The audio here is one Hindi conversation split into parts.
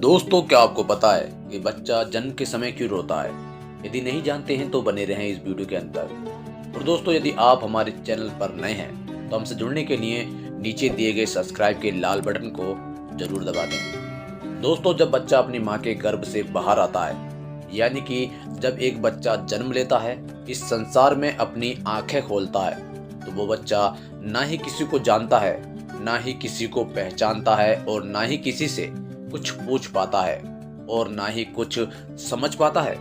दोस्तों, क्या आपको पता है कि बच्चा जन्म के समय क्यों रोता है? यदि नहीं जानते हैं तो बने रहें इस वीडियो के अंदर। और दोस्तों, यदि आप हमारे चैनल पर नए हैं तो हमसे जुड़ने के लिए नीचे दिए गए सब्सक्राइब के लाल बटन को जरूर दबा दें। दोस्तों, जब बच्चा अपनी माँ के गर्भ से बाहर आता है, यानी कि जब एक बच्चा जन्म लेता है, इस संसार में अपनी आंखें खोलता है, तो वो बच्चा ना ही किसी को जानता है, ना ही किसी को पहचानता है और ना ही किसी से कुछ पूछ पाता है और ना ही कुछ समझ पाता है।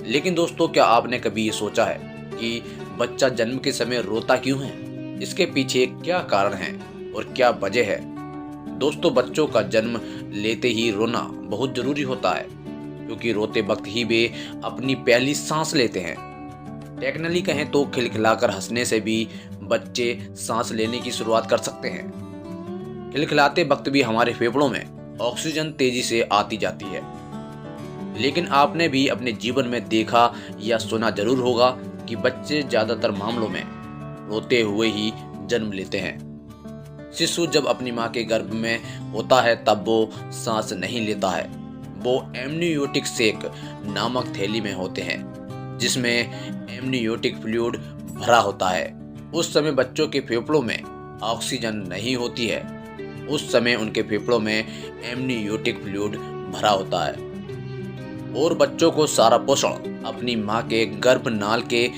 लेकिन दोस्तों, क्या आपने कभी ये सोचा है कि बच्चा जन्म के समय रोता क्यों है? इसके पीछे क्या कारण है और क्या वजह है? दोस्तों, बच्चों का जन्म लेते ही रोना बहुत जरूरी होता है, क्योंकि रोते वक्त ही वे अपनी पहली सांस लेते हैं। टेक्निकली कहें तो खिलखिलाकर हंसने से भी बच्चे सांस लेने की शुरुआत कर सकते हैं। खिलखिलाते वक्त भी हमारे फेफड़ों में ऑक्सीजन तेजी से आती जाती है। लेकिन आपने भी अपने जीवन में देखा या सुना जरूर होगा कि बच्चे ज्यादातर मामलों में रोते हुए ही जन्म लेते हैं। शिशु जब अपनी मां के गर्भ में होता है तब वो सांस नहीं लेता है। वो एमनियोटिक सेक नामक थैली में होते हैं, जिसमें एमनियोटिक फ्लूइड भरा होता है। उस समय बच्चों के फेफड़ों में ऑक्सीजन नहीं होती है। उस समय उनके फेफड़ों में एमनियोटिक फ्लूइड भरा होता है और बच्चों को सारा पोषण अपनी मां के गर्भनाल के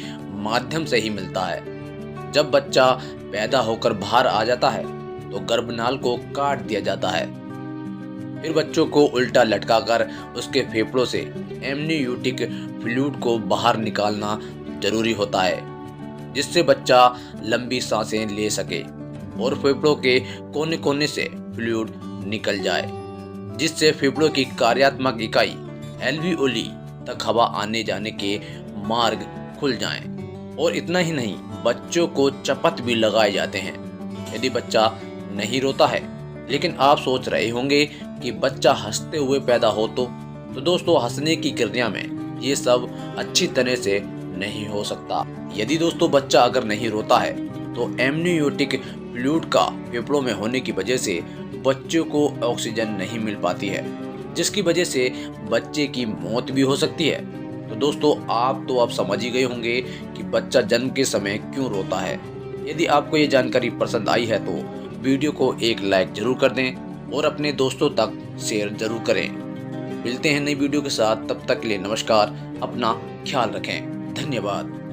माध्यम से ही मिलता है। जब बच्चा पैदा होकर बाहर आ जाता है तो गर्भनाल को काट दिया जाता है। फिर बच्चों को उल्टा लटकाकर उसके फेफड़ों से एमनियोटिक फ्लूइड को बाहर निकालना जरूरी होता है, जिससे बच्चा लंबी सांसें ले सके और फेफड़ों के कोने कोने से फ्लूइड निकल जाए, जिससे फेफड़ों की कार्यात्मक इकाई एल्वियोली तक हवा आने जाने के मार्ग खुल जाएं। और इतना ही नहीं, बच्चों को चपत भी लगाए जाते हैं यदि बच्चा नहीं रोता है। लेकिन आप सोच रहे होंगे कि बच्चा हंसते हुए पैदा हो तो दोस्तों, हंसने की क्रिया में ये सब अच्छी तरह से नहीं हो सकता। यदि दोस्तों बच्चा अगर नहीं रोता है तो एमनियोटिक फ्लूइड का फेफड़ों में होने की वजह से बच्चों को ऑक्सीजन नहीं मिल पाती है, जिसकी वजह से बच्चे की मौत भी हो सकती है। तो दोस्तों, आप समझ ही गए होंगे कि बच्चा जन्म के समय क्यों रोता है। यदि आपको ये जानकारी पसंद आई है तो वीडियो को एक लाइक जरूर कर दें और अपने दोस्तों तक शेयर जरूर करें। मिलते हैं नई वीडियो के साथ, तब तक के लिए नमस्कार। अपना ख्याल रखें। धन्यवाद।